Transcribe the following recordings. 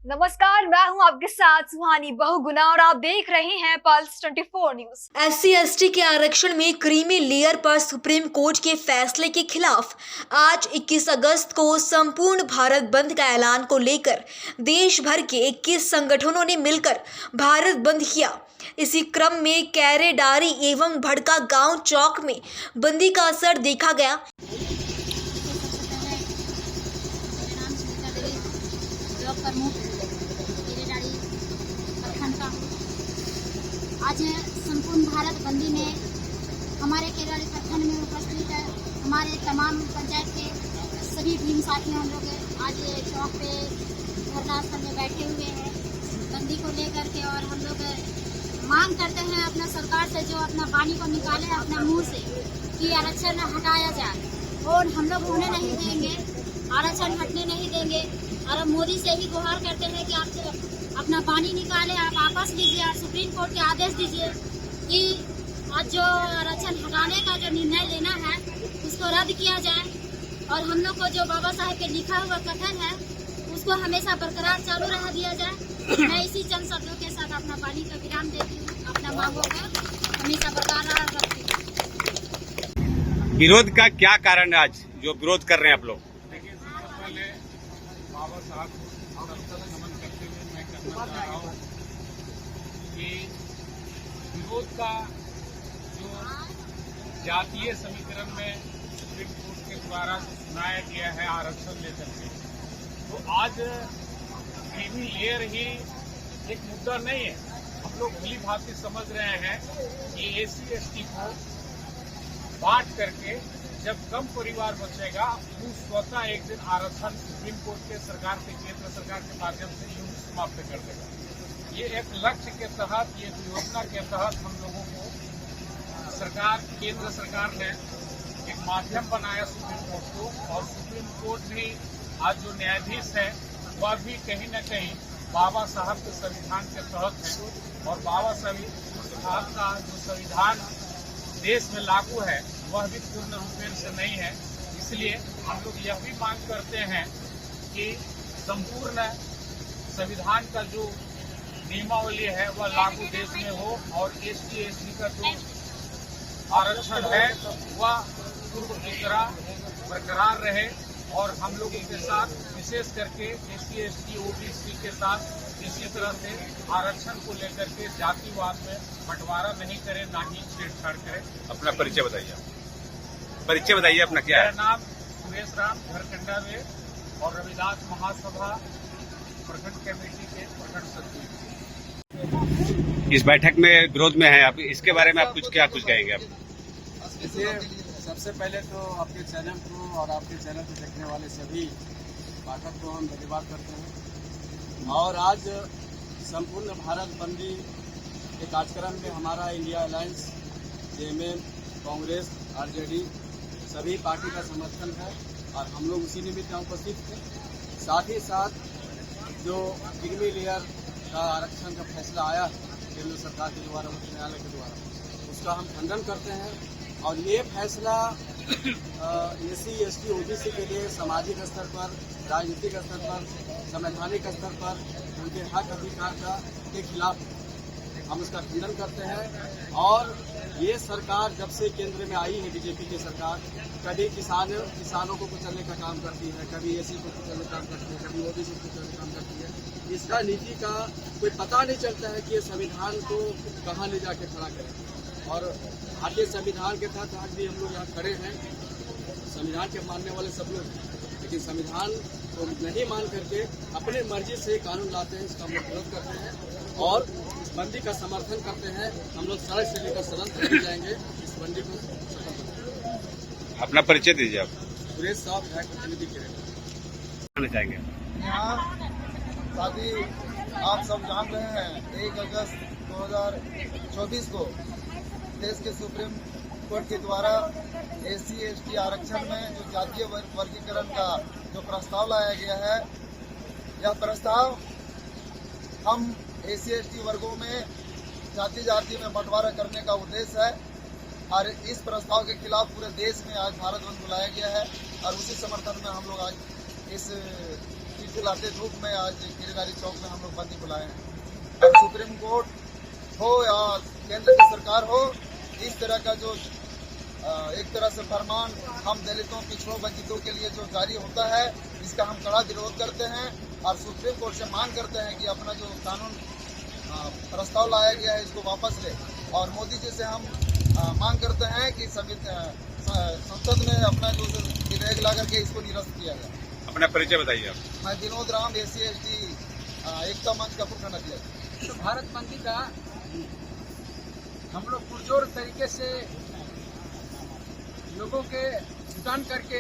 नमस्कार, मैं हूं आपके साथ सुहानी बहुगुना और आप देख रहे हैं पल्स 24 न्यूज। SC/ST के आरक्षण में क्रीमी लेयर पर सुप्रीम कोर्ट के फैसले के खिलाफ आज 21 अगस्त को संपूर्ण भारत बंद का ऐलान को लेकर देश भर के 21 संगठनों ने मिलकर भारत बंद किया। इसी क्रम में कैरेडारी एवं भड़का गांव चौक में बंदी का असर देखा गया। आज संपूर्ण भारत बंदी में हमारे केरल प्रखंड में उपस्थित है हमारे तमाम पंचायत के सभी भीम साथी हम लोग आज चौक पे धरना स्थल में बैठे हुए हैं बंदी को लेकर के। और हम लोग मांग करते हैं अपना सरकार से जो अपना पानी को निकाले अपना मुंह से कि आरक्षण हटाया जाए और हम लोग होने नहीं देंगे, आरक्षण हटने नहीं देंगे। और अब मोदी से ही गुहार करते हैं कि आप अपना पानी निकाले, आप वापस लीजिए और सुप्रीम कोर्ट के आदेश दीजिए कि आज जो आरक्षण हटाने का जो निर्णय लेना है उसको रद्द किया जाए और हम लोग को जो बाबा साहेब के लिखा हुआ कथन है उसको हमेशा बरकरार चालू रह दिया जाए। मैं इसी चंद शब्दों के साथ अपना पानी का विराम देती हूँ, अपना मांगों का हमेशा बरकरार रखती हूँ। विरोध का क्या कारण है आज जो विरोध कर रहे हैं आप लोग? देखिए, सबसे पहले बाबा साहब को नमन करते हुए मैं कहना चाह रहा हूँ कि विरोध का जो जातीय समीकरण में सुप्रीम कोर्ट के द्वारा सुनाया गया है आरक्षण लेकर के, तो आज क्रीमी लेयर ही एक मुद्दा नहीं है। हम लोग भली भांति समझ रहे हैं कि SC/ST को बांट करके जब कम परिवार बचेगा वो स्वतः एक दिन आरक्षण सुप्रीम कोर्ट के सरकार के केंद्र सरकार के माध्यम से यूं समाप्त कर देगा। ये एक लक्ष्य के तहत, ये योजना के तहत हम लोगों को सरकार, केंद्र सरकार ने एक माध्यम बनाया सुप्रीम कोर्ट को, और सुप्रीम कोर्ट भी आज जो न्यायाधीश है वह भी कहीं न कहीं बाबा साहब के संविधान के तहत है और बाबा साहब का जो संविधान देश में लागू है वह भी पूर्ण रूपेण से नहीं है। इसलिए हम लोग यह भी मांग करते हैं कि संपूर्ण संविधान का जो नियमावली है वह लागू देश में हो और SC/ST का जो आरक्षण है वह पूर्व की तरह बरकरार रहे और हम लोगों के साथ विशेष करके SC/ST OBC के साथ इसी तरह से आरक्षण को लेकर के जातिवाद में बंटवारा नहीं करे, ना ही छेड़छाड़ करे। अपना परिचय बताइए। परिचय बताइए अपना क्या है? मेरा नाम सुरेश राम घरकंडा वे और रविदास महासभा प्रखंड कमेटी के प्रखंड सचिव। इस बैठक में विरोध में है आप, इसके बारे में आप कुछ कहेंगे आप? देखिए, सबसे पहले तो आपके चैनल को और आपके चैनल को देखने वाले सभी पाठक को हम धन्यवाद करते हैं। और आज संपूर्ण भारत बंदी के कार्यक्रम में हमारा India alliance, JMM, Congress, RJD सभी पार्टी का समर्थन है और हम लोग उसी निमित्त यहाँ उपस्थित थे। साथ ही साथ जो क्रीमी लेयर का आरक्षण का फैसला आया केंद्र सरकार के द्वारा, उच्च न्यायालय के द्वारा, उसका हम खंडन करते हैं। और ये फैसला SC/ST OBC के लिए सामाजिक स्तर पर, राजनीतिक स्तर पर, संवैधानिक स्तर पर उनके हक अधिकार के खिलाफ हम उसका खंडन करते हैं। और ये सरकार जब से केंद्र में आई है, BJP की सरकार, कभी किसानों को कुचलने का काम करती है, कभी SC को कुचलने का काम करती है, कभी OBC को कुचलने का काम करती है। इसका नीति का कोई पता नहीं चलता है कि ये संविधान को कहाँ ले जाके खड़ा करें। और भारतीय संविधान के तहत आज भी हम लोग यहाँ खड़े हैं, संविधान के मानने वाले सब लोग, लेकिन संविधान को नहीं मान करके अपने मर्जी से कानून लाते हैं, इसका हम लोग विरोध करते हैं और इस बंदी का समर्थन करते हैं। हम लोग सड़क से लेकर सदन तक भी जाएंगे इस बंदी को सफल बनाने। अपना परिचय दीजिए आप। सुरेश साहब विधायक प्रतिनिधि के चाहेंगे यहाँ शादी आप सब जान रहे हैं 1 अगस्त 2024 को देश के सुप्रीम कोर्ट के द्वारा SC/ST आरक्षण में जो जातीय वर्गीकरण का जो प्रस्ताव लाया गया है, यह प्रस्ताव हम SC/ST वर्गों में जाति में बंटवारा करने का उद्देश्य है और इस प्रस्ताव के खिलाफ पूरे देश में आज भारत बंद बुलाया गया है और उसी समर्थन में हम लोग आज इस चीज चिलचिलाते धूप में आज गिरगारी चौक में हम लोग बंदी बुलाए हैं। अब सुप्रीम कोर्ट हो या केंद्र की सरकार हो, इस तरह का जो एक तरह से फरमान हम दलितों, पिछड़ों, वंचितों के लिए जो जारी होता है, इसका हम कड़ा विरोध करते हैं और सुप्रीम कोर्ट से मांग करते हैं कि अपना जो कानून प्रस्ताव लाया गया है इसको वापस ले। और मोदी जी से हम मांग करते हैं कि संसद में अपना जो विधेयक ला करके इसको निरस्त किया जाए। अपना परिचय बताइए आप। मैं विनोद राम, SC/ST एकता मंच का प्रखंड अध्यक्ष। तो भारत बंदी का हम लोग पुरजोर तरीके से लोगों के जुटान करके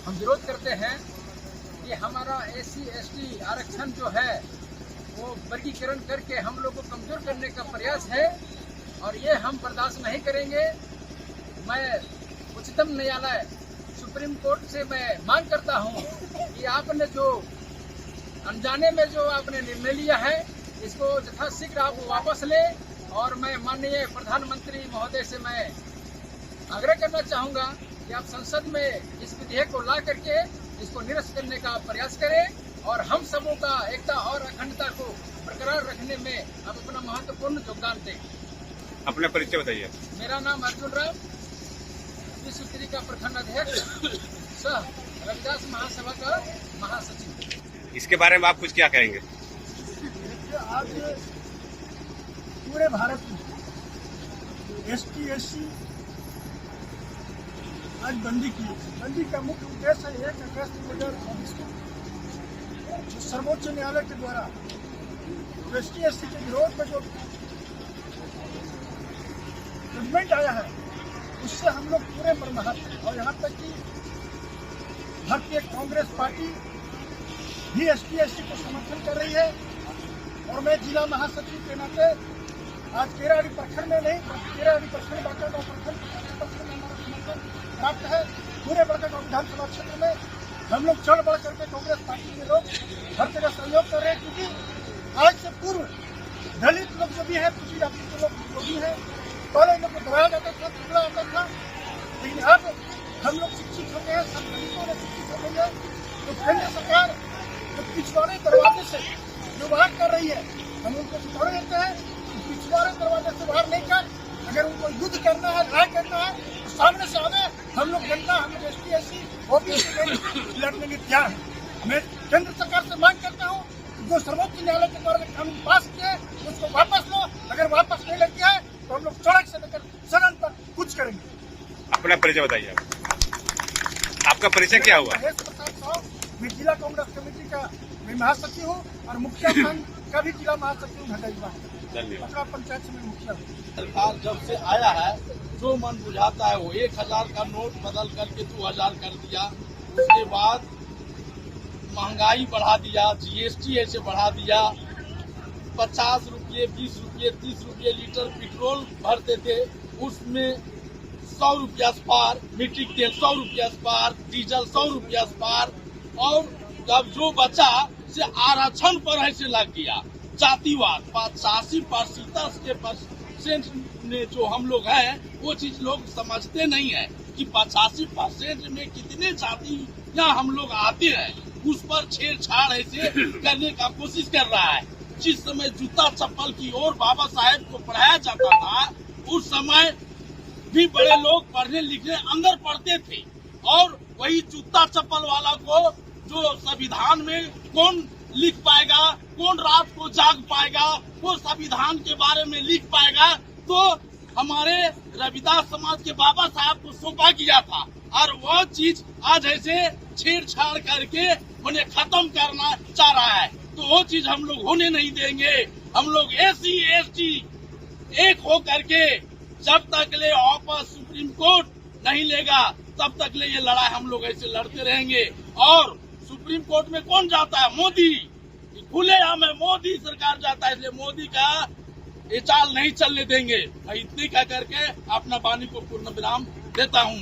हम विरोध करते हैं कि हमारा SC/ST आरक्षण जो है वो वर्गीकरण करके हम लोग को कमजोर करने का प्रयास है और ये हम बर्दाश्त नहीं करेंगे। मैं उच्चतम न्यायालय सुप्रीम कोर्ट से मैं मांग करता हूँ कि आपने जो अनजाने में जो आपने निर्णय लिया है इसको यथाशीघ्र आप वापस ले। और मैं माननीय प्रधानमंत्री महोदय से मैं आग्रह करना चाहूँगा कि आप संसद में इस विधेयक को ला करके इसको निरस्त करने का प्रयास करें और हम सबों का एकता और अखंडता को बरकरार रखने में आप अपना महत्वपूर्ण योगदान दें। अपना परिचय बताइए। मेरा नाम अर्जुन राम, विश्व उत्तरी का प्रखंड अध्यक्ष सह रविदास महासभा का महासचिव। इसके बारे में आप कुछ क्या कहेंगे? आज पूरे भारत में ST/SC आज बंदी की। बंदी का मुख्य उद्देश्य है 1 अगस्त 2024 को जो सर्वोच्च न्यायालय के द्वारा ST/SC के विरोध में जो जजमेंट आया है उससे हम लोग पूरे मर्माहत हैं। और यहाँ तक कि भारतीय कांग्रेस पार्टी भी ST/SC को समर्थन कर रही है। और मैं जिला महासचिव के नाते आज केराड़ी प्रखंड में नहीं, केराड़ी प्रखंड बड़कागांव प्रखंड में हमारा समर्थन प्राप्त है। पूरे बड़कागांव विधानसभा क्षेत्र में हम लोग चढ़ बढ़ करके कांग्रेस पार्टी के लोग हर जगह सहयोग कर रहे हैं, क्योंकि आज से पूर्व दलित लोग जो भी है, पिछड़ी जाति के लोग जो भी है, पहले इन लोग को दबाया जाता था, टुकड़ा आता था, लेकिन अब हम लोग शिक्षित हो गए हैं, सब दलितों ने शिक्षित हो गई है। तो केंद्र सरकार जो पिछवाड़े दरवाजे से जो बाहर कर रही है, हम उनको सुधार देते हैं। पिछवाड़े दरवाजे से बाहर नहीं कर, अगर उनको युद्ध करना है, लड़ाई करना है, तो सामने से आवे। हम लोग जनता, हम लोग ST/SC OBC लड़ने के तैयार हैं। मैं केंद्र सरकार से मांग करता हूँ जो सर्वोच्च न्यायालय के द्वारा कानून पास किए उसको वापस लो। अगर वापस नहीं लेके आए तो हम लोग सड़क से लेकर सदन तक कुछ करेंगे। अपना परिचय बताइए आप। आपका परिचय क्या हुआ? महेश प्रसाद साहु, मैं जिला कांग्रेस कमेटी का मैं महासचिव हूँ और मुखिया संघ का भी जिला महासचिव हूँ। धन्यवाद। पंचायत में मुखिया हूँ। सरकार जब से आया है जो मन बुझाता है वो 1000 का नोट बदल करके 2000 कर दिया। उसके बाद महंगाई बढ़ा दिया, GST ऐसे बढ़ा दिया। 50 रुपये, 20 रुपये, 30 रुपये लीटर पेट्रोल भरते थे, उसमें 100 रुपया पार, मिट्रिक तेल 100 रुपया पार, डीजल 100 रुपया पार। और अब जो बचा से आरक्षण पर ऐसे लग गया। जातिवाद 85% में जो हम लोग हैं वो चीज लोग समझते नहीं है कि 85% में कितने जातियां हम लोग आते हैं, उस पर छेड़छाड़ ऐसे करने का कोशिश कर रहा है। जिस समय जूता चप्पल की ओर बाबा साहेब को पढ़ाया जाता था, उस समय भी बड़े लोग पढ़ने लिखने अंदर पढ़ते थे। और वही जूता चप्पल वाला को जो संविधान में कौन लिख पाएगा, कौन रात को जाग पाएगा, वो संविधान के बारे में लिख पाएगा। तो हमारे रविदास समाज के बाबा साहब को सौंपा गया था और वो चीज आज ऐसे छेड़छाड़ करके उन्हें खत्म करना चाह रहा है। तो वो चीज हम लोग होने नहीं देंगे। हम लोग SC/ST एक हो करके जब तक ले वापस सुप्रीम कोर्ट नहीं लेगा तब तक ले ये लड़ाई हम लोग ऐसे लड़ते रहेंगे। और सुप्रीम कोर्ट में कौन जाता है? मोदी। खुले हमें मोदी सरकार जाता है, इसलिए मोदी का ये चाल नहीं चलने देंगे। मैं इतनी कह करके अपना वाणी को पूर्ण विराम देता हूँ।